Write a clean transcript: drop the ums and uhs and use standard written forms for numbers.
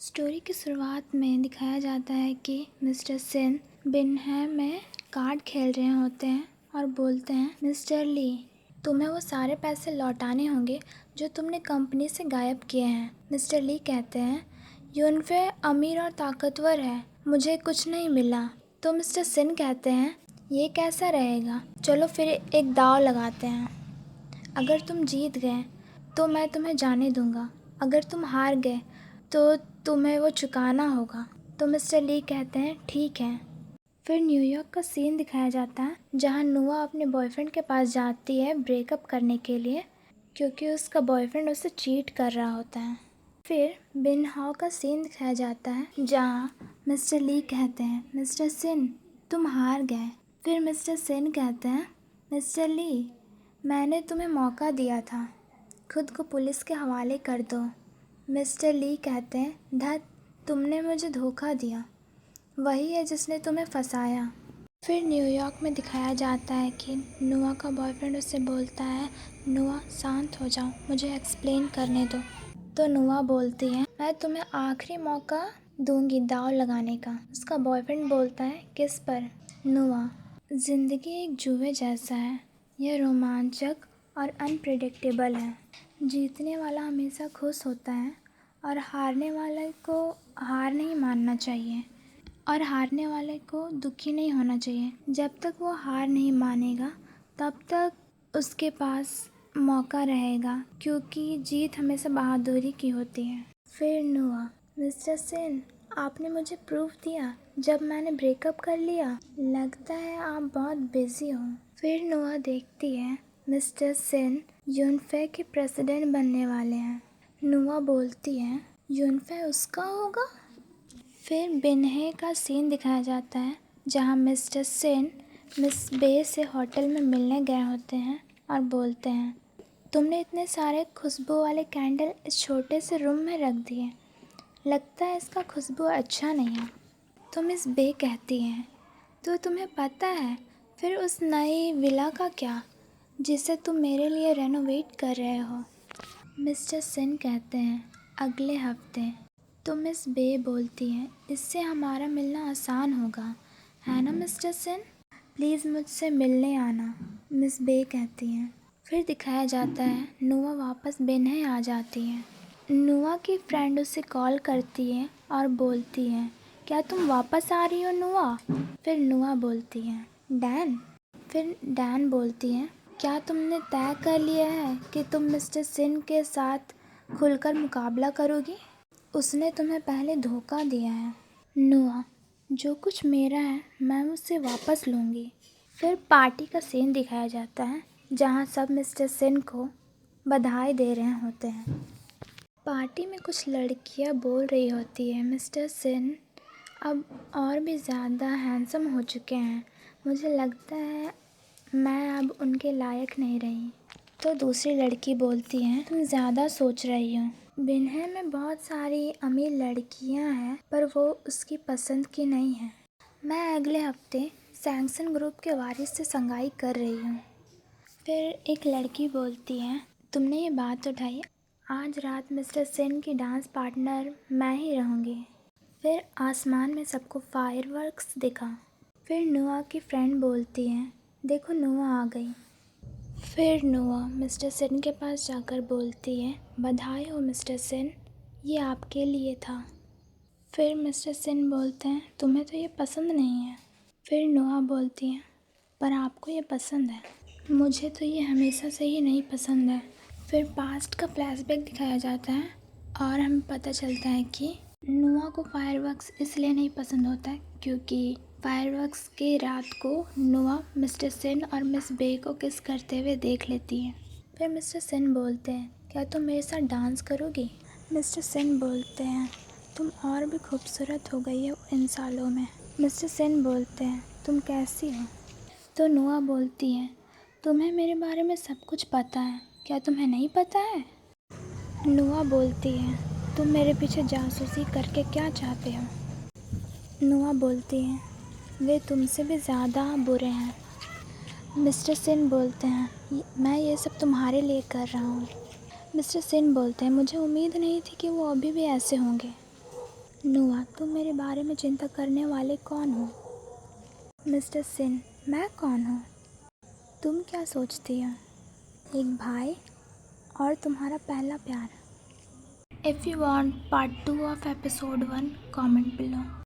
Story की शुरुआत में दिखाया जाता है कि मिस्टर सेन बिनहैम में कार्ड खेल रहे होते हैं और बोलते हैं, मिस्टर ली, तुम्हें वो सारे पैसे लौटाने होंगे जो तुमने कंपनी से गायब किए हैं। मिस्टर ली कहते हैं, यूनफे अमीर और ताकतवर है, मुझे कुछ नहीं मिला। तो मिस्टर सेन कहते हैं, ये कैसा रहेगा, चलो फिर एक दांव लगाते हैं। अगर तुम जीत गए तो मैं तुम्हें जाने दूंगा, अगर तुम हार गए तो तुम्हें वो चुकाना होगा। तो मिस्टर ली कहते हैं, ठीक है। फिर न्यूयॉर्क का सीन दिखाया जाता है जहां नुआ अपने बॉयफ्रेंड के पास जाती है ब्रेकअप करने के लिए, क्योंकि उसका बॉयफ्रेंड उसे चीट कर रहा होता है। फिर बिन हाउ का सीन दिखाया जाता है जहां मिस्टर ली कहते हैं, मिस्टर सिन तुम हार गए। फिर मिस्टर सिन कहते हैं, मिस्टर ली मैंने तुम्हें मौका दिया था, खुद को पुलिस के हवाले कर दो। मिस्टर ली कहते हैं, धत तुमने मुझे धोखा दिया, वही है जिसने तुम्हें फंसाया। फिर न्यूयॉर्क में दिखाया जाता है कि नुआ का बॉयफ्रेंड उससे बोलता है, नुआ शांत हो जाओ, मुझे एक्सप्लेन करने दो। तो नुआ बोलती है, मैं तुम्हें आखिरी मौका दूंगी दांव लगाने का। उसका बॉयफ्रेंड बोलता है, किस पर? नुआ, ज़िंदगी एक जुए जैसा है, यह रोमांचक और अनप्रेडिक्टेबल है। जीतने वाला हमेशा खुश होता है और हारने वाले को हार नहीं मानना चाहिए और हारने वाले को दुखी नहीं होना चाहिए। जब तक वो हार नहीं मानेगा तब तक उसके पास मौका रहेगा, क्योंकि जीत हमेशा बहादुरी की होती है। फिर नुआ, मिस्टर सेन आपने मुझे प्रूफ दिया जब मैंने ब्रेकअप कर लिया, लगता है आप बहुत बिजी हो। फिर नुआ देखती है मिस्टर सेन यूनफे के प्रेसिडेंट बनने वाले हैं। नुआ बोलती है, यूनफे उसका होगा? फिर बिन्हे का सीन दिखाया जाता है जहां मिस्टर सेन मिस बे से होटल में मिलने गए होते हैं और बोलते हैं, तुमने इतने सारे खुशबू वाले कैंडल इस छोटे से रूम में रख दिए, लगता है इसका खुशबू अच्छा नहीं है। तो मिस बे कहती हैं, तो तुम्हें पता है फिर उस नई विला का क्या, जिसे तुम मेरे लिए रेनोवेट कर रहे हो? मिस्टर सेन कहते हैं, अगले हफ्ते। तो मिस बे बोलती हैं, इससे हमारा मिलना आसान होगा, है ना मिस्टर सेन? प्लीज़ मुझसे मिलने आना, मिस बे कहती हैं। फिर दिखाया जाता है नुआ वापस बिन्हे आ जाती है। नुआ की फ्रेंड उसे कॉल करती है और बोलती है, क्या तुम वापस आ रही हो नुआ? फिर नुआ बोलती है, डैन? फिर डैन बोलती है, क्या तुमने तय कर लिया है कि तुम मिस्टर सिन के साथ खुलकर मुकाबला करोगी? उसने तुम्हें पहले धोखा दिया है। नुआ, जो कुछ मेरा है मैं उसे वापस लूँगी। फिर पार्टी का सीन दिखाया जाता है जहाँ सब मिस्टर सिन को बधाई दे रहे होते हैं। पार्टी में कुछ लड़कियाँ बोल रही होती है, मिस्टर सिन अब और भी ज़्यादा हैंडसम हो चुके हैं, मुझे लगता है मैं अब उनके लायक नहीं रही। तो दूसरी लड़की बोलती है, तुम ज़्यादा सोच रही हो, बिन्हे में बहुत सारी अमीर लड़कियां हैं पर वो उसकी पसंद की नहीं है। मैं अगले हफ्ते सैमसन ग्रुप के वारिस से संगाई कर रही हूँ। फिर एक लड़की बोलती है, तुमने ये बात उठाई, आज रात मिस्टर सेन की डांस पार्टनर मैं ही रहूँगी। फिर आसमान में सबको फायरवर्क्स दिखा। फिर नुआ की फ्रेंड बोलती है, देखो नुआ आ गई। फिर नुआ मिस्टर सेन के पास जाकर बोलती है, बधाई हो मिस्टर सेन, ये आपके लिए था। फिर मिस्टर सेन बोलते हैं, तुम्हें तो ये पसंद नहीं है। फिर नुआ बोलती है, पर आपको ये पसंद है, मुझे तो ये हमेशा से ही नहीं पसंद है। फिर पास्ट का फ्लैशबैक दिखाया जाता है और हमें पता चलता है कि नुआ को फायरवर्क्स इसलिए नहीं पसंद होता है क्योंकि फायरवर्क्स के रात को नुआ मिस्टर सेन और मिस बे को किस करते हुए देख लेती है। फिर मिस्टर सेन बोलते हैं, क्या तुम मेरे साथ डांस करोगी? मिस्टर सेन बोलते हैं, तुम और भी खूबसूरत हो गई हो इन सालों में। मिस्टर सेन बोलते हैं, तुम कैसी हो? तो नुआ बोलती है, तुम्हें मेरे बारे में सब कुछ पता है, क्या तुम्हें नहीं पता है? नुआ बोलती है, तुम मेरे पीछे जासूसी करके क्या चाहते हो? नुआ बोलती है, वे तुमसे भी ज़्यादा बुरे हैं। मिस्टर सेन बोलते हैं, मैं ये सब तुम्हारे लिए कर रहा हूँ। मिस्टर सेन बोलते हैं, मुझे उम्मीद नहीं थी कि वो अभी भी ऐसे होंगे। नोआ, तुम मेरे बारे में चिंता करने वाले कौन हो? मिस्टर सिन, मैं कौन हूँ? तुम क्या सोचती हो? एक भाई और तुम्हारा पहला प्यार। If you want part 2 of episode 1, comment below.